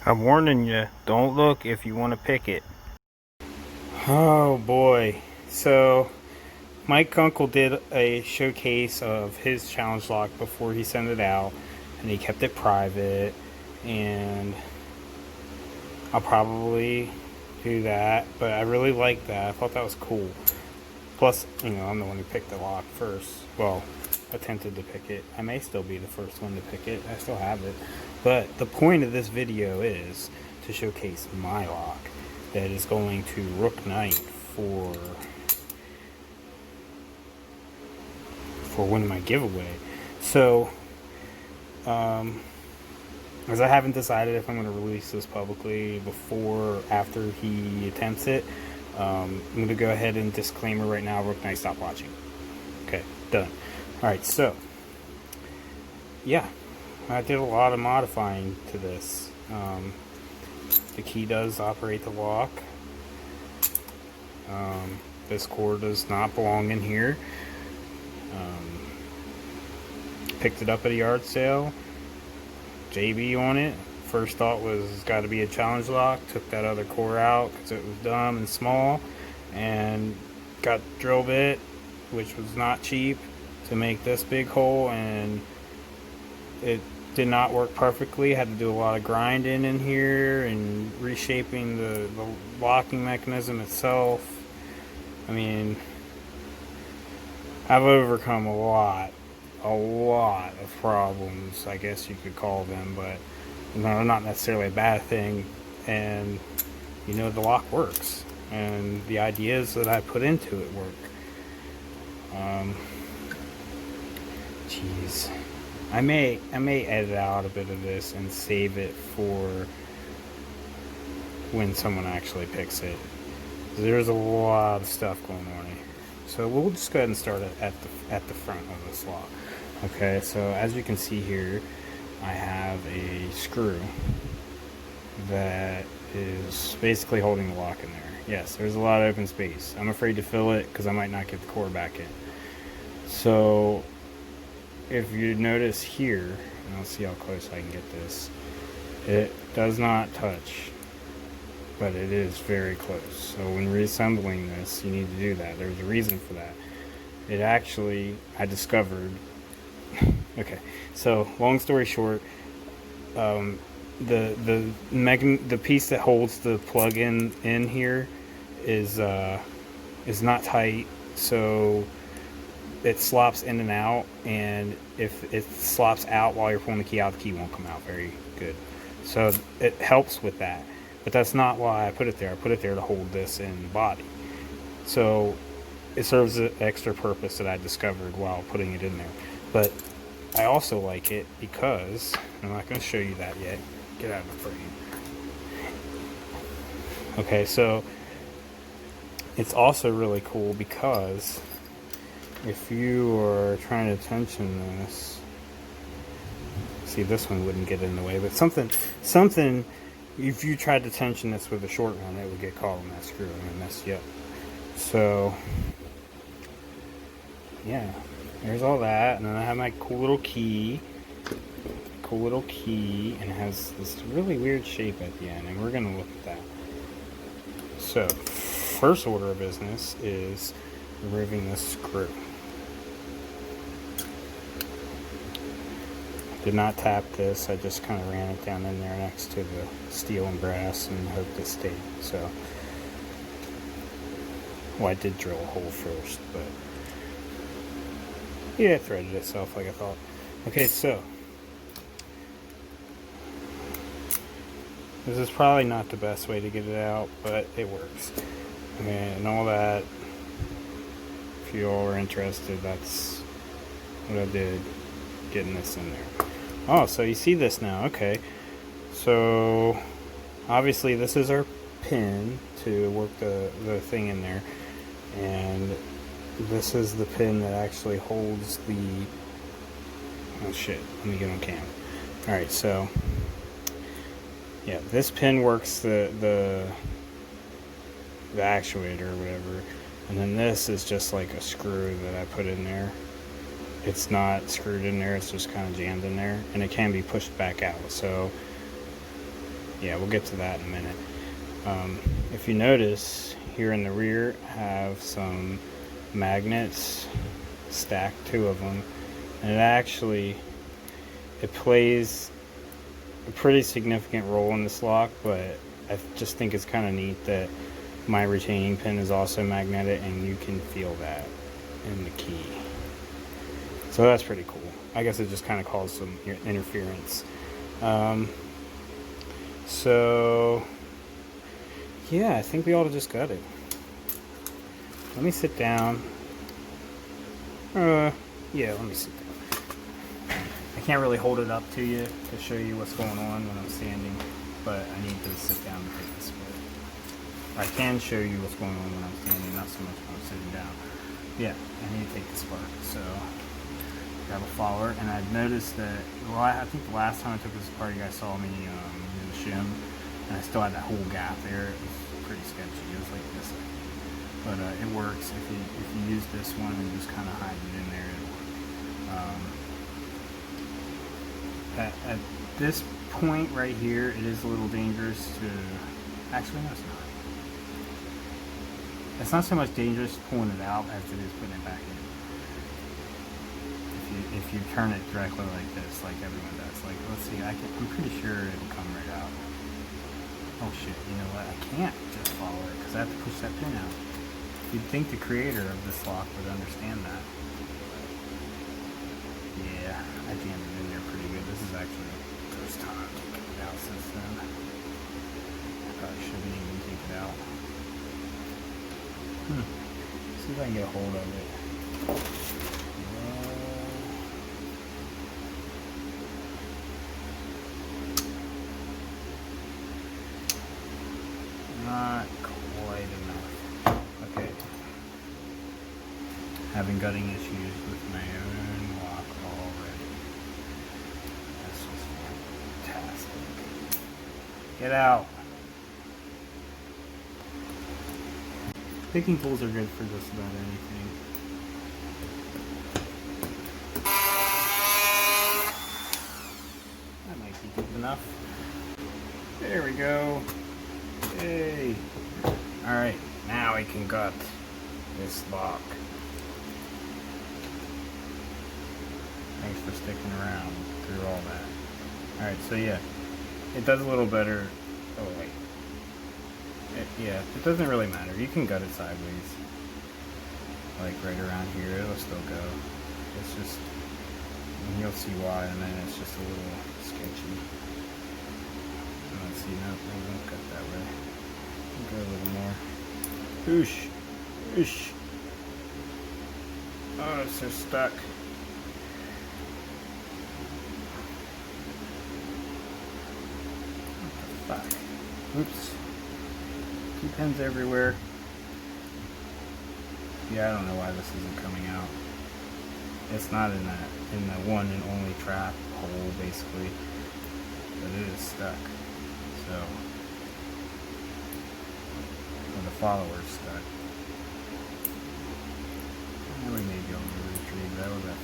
I'm warning you, don't look if you want to pick it. Oh boy. So, Mike Kunkel did a showcase of his challenge lock before he sent it out, and he kept it private. And I'll probably do that, but I really like that. I thought that was cool. Plus, I'm the one who picked the lock first. Well, attempted to pick it. I may still be the first one to pick it. I still have it. But the point of this video is to showcase my lock that is going to Rook Knight for winning my giveaway. So, as I haven't decided if I'm going to release this publicly before or after he attempts it, I'm going to go ahead and disclaimer right now, Rook Knight, stop watching. Okay, done. Alright, so, yeah, I did a lot of modifying to this. The key does operate the lock. This cord does not belong in here. Picked it up at a yard sale. JB on it. First thought was it's got to be a challenge lock. Took that other core out because it was dumb and small, and got drill bit, which was not cheap, to make this big hole, and it did not work perfectly. Had to do a lot of grinding in here and reshaping the locking mechanism itself. I mean, I've overcome a lot of problems, I guess you could call them, but not necessarily a bad thing. And the lock works, and the ideas that I put into it work. Jeez, I may edit out a bit of this and save it for when someone actually picks it. There's a lot of stuff going on here. So we'll just go ahead and start it at the front of this lock. Okay, so as you can see here, I have a screw that is basically holding the lock in there. Yes, there's a lot of open space. I'm afraid to fill it because I might not get the core back in. So if you notice here, and I'll see how close I can get this, it does not touch, but it is very close. So when reassembling this, you need to do that. There's a reason for that. It actually, I discovered, okay, so long story short, the piece that holds the plug in here is not tight, so it slops in and out, and if it slops out while you're pulling the key out, the key won't come out very good. So it helps with that, but that's not why I put it there. I put it there to hold this in the body. So it serves an extra purpose that I discovered while putting it in there. But I also like it because, I'm not going to show you that yet. Get out of the frame. Okay, so it's also really cool because if you are trying to tension this, see, this one wouldn't get in the way, but something, if you tried to tension this with a short one, it would get caught on that screw and mess you up. So, yeah, there's all that, and then I have my cool little key, and it has this really weird shape at the end, and we're going to look at that. So, first order of business is removing this screw. Did not tap this, I just kind of ran it down in there next to the steel and brass and hoped it stayed. So, well, I did drill a hole first, but yeah, it threaded itself like I thought. Okay, so this is probably not the best way to get it out, but it works. Okay, and all that, if you all are interested, that's what I did getting this in there. Oh, so you see this now. Okay, so obviously this is our pin to work the thing in there, and this is the pin that actually holds the, oh shit, let me get on cam. Alright, so yeah, this pin works the actuator or whatever, and then this is just like a screw that I put in there. It's not screwed in there, it's just kind of jammed in there, and it can be pushed back out. So yeah, we'll get to that in a minute. If you notice, here in the rear, I have some magnets stacked, 2 of them, and it plays a pretty significant role in this lock, but I just think it's kind of neat that my retaining pin is also magnetic, and you can feel that in the key. So that's pretty cool. I guess it just kind of caused some interference. So yeah, I think we ought to just gut it. Let me sit down. Yeah, let me sit down. I can't really hold it up to you to show you what's going on when I'm standing, but I need to sit down and take this split. I can show you what's going on when I'm standing, not so much when I'm sitting down. Yeah, I need to take the spark. So grab a follower, and I've noticed that, well, I think the last time I took this apart, you guys saw me in the shim, and I still had that whole gap there. It was pretty sketchy. It was like this, but it works if you use this one and just kind of hide it in there. At this point right here, it is a little dangerous to. Actually, no, it's not. It's not so much dangerous pulling it out as it is putting it back in. If you turn it directly like this, like everyone does. Like, let's see, I'm pretty sure it'll come right out. Oh shit, you know what? I can't just follow it because I have to push that pin out. You'd think the creator of this lock would understand that. Yeah, I jammed it in there pretty good. This is actually the first time taking it out since then. I probably shouldn't even take it out. See if I can get a hold of it. Not quite enough. Okay. Having gutting issues with my own lock already. That's just fantastic. Get out. Picking tools are good for just about anything. That might be good enough. There we go. Yay. Alright, now we can gut this lock. Thanks for sticking around through all that. Alright, so yeah, it does a little better. Oh wait. Yeah, it doesn't really matter. You can gut it sideways. Like right around here, it'll still go. It's just, and you'll see why in a minute, it's just a little sketchy. Let's see, no, it won't cut that way. Go a little more. Whoosh! Whoosh! Oh, it's so stuck. What the fuck? Oops. Two pins everywhere. Yeah, I don't know why this isn't coming out. It's not in the one and only trap hole, basically. But it is stuck. So, well, the follower's stuck. And we may be able to retrieve that. Was that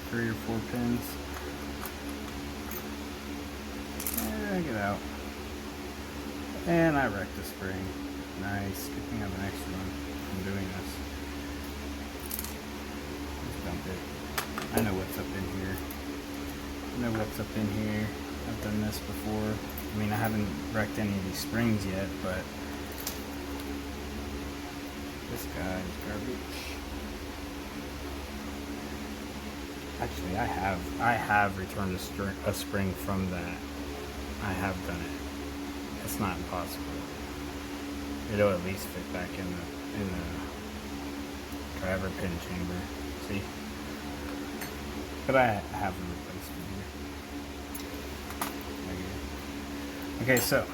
3 or 4 pins? Get it out. And I wrecked the spring. Nice. Good thing I have an extra one from doing this. Just dump it. I know what's up in here. I've done this before. I mean, I haven't wrecked any of these springs yet, but this guy's garbage. Actually, I have returned a spring from that. I have done it. It's not impossible. It'll at least fit back in the driver pin chamber. See? But I have a replacement here. Okay, so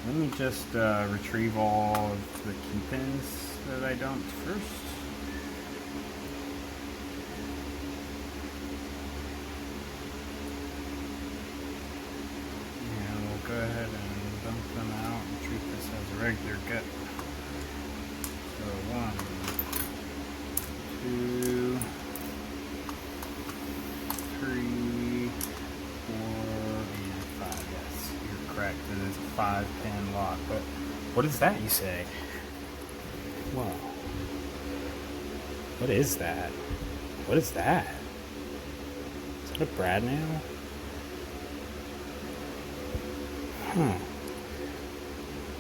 let me just retrieve all of the key pins that I dumped first. And we'll go ahead and dump them out and treat this as a regular gut. So 1, 2, 3, 4, and 5, yes. correct. It is a 5-pin lock. But what is that, you say? Whoa. What is that? What is that? Is that a brad nail? Huh.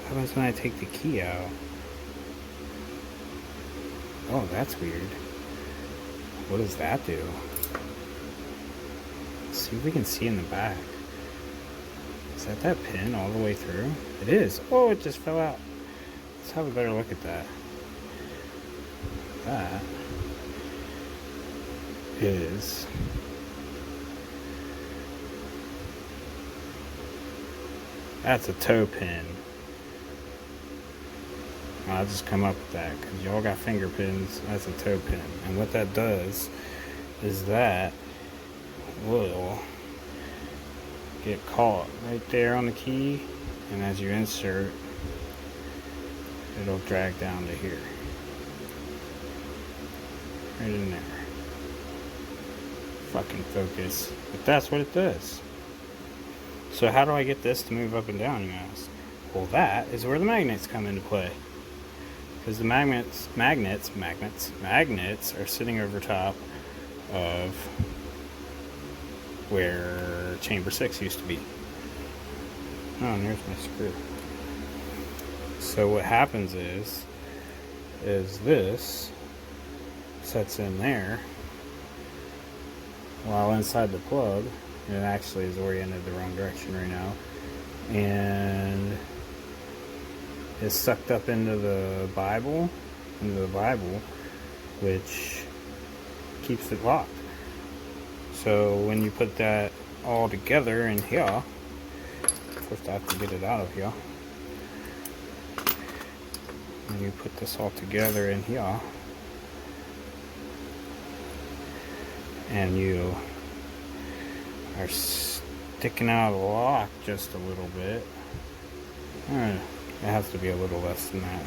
What happens when I take the key out? Oh, that's weird. What does that do? Let's see if we can see in the back. Is that pin all the way through? It is. Oh, it just fell out. Let's have a better look at that. That is that's a toe pin. I'll just come up with that because y'all got finger pins. That's a toe pin, and what that does is that will get caught right there on the key, and as you insert, it'll drag down to here, right in there. Fucking focus. But that's what it does. So how do I get this to move up and down, you ask? Well, that is where the magnets come into play. Because the magnets are sitting over top of where chamber 6 used to be. Oh, and there's my screw. So what happens is this sets in there, while inside the plug, it actually is oriented the wrong direction right now, and is sucked up into the Bible, which keeps it locked. So when you put that all together in here, first I have to get it out of here. When you put this all together in here, and you are sticking out of the lock just a little bit. It has to be a little less than that.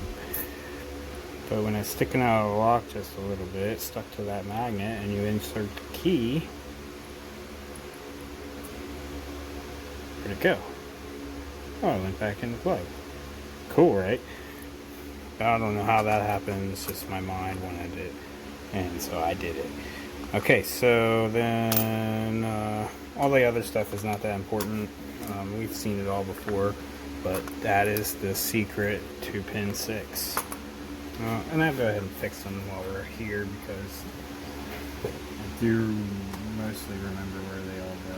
But when it's sticking out of the lock just a little bit, it's stuck to that magnet, and you insert the key, where'd it go? Oh, it went back in the plug. Cool, right? I don't know how that happened. It's just my mind wanted it, and so I did it. Okay, so then all the other stuff is not that important. We've seen it all before, but that is the secret to pin 6. And I'll go ahead and fix them while we're here because I do mostly remember where they all go.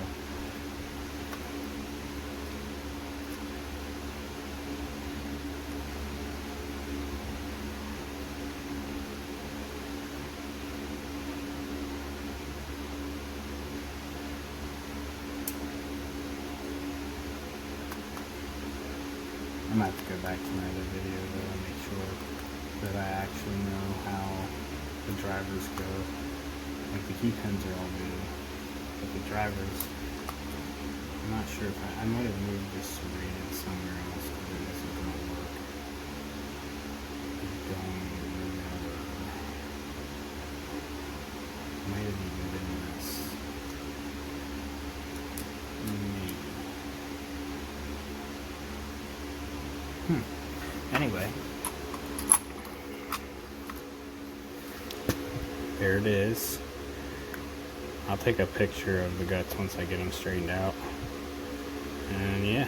I might have to go back to my other video though and make sure that I actually know how the drivers go. Like the key pins are all good, but the drivers, I'm not sure if I might have moved this serrated somewhere else because it isn't going to work. I don't know. Might have even been this. Maybe. Anyway, there it is. I'll take a picture of the guts once I get them straightened out. And yeah.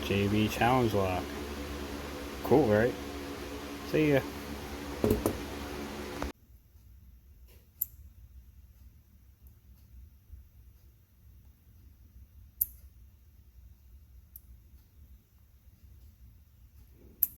JB Challenge Lock. Cool, right? See ya.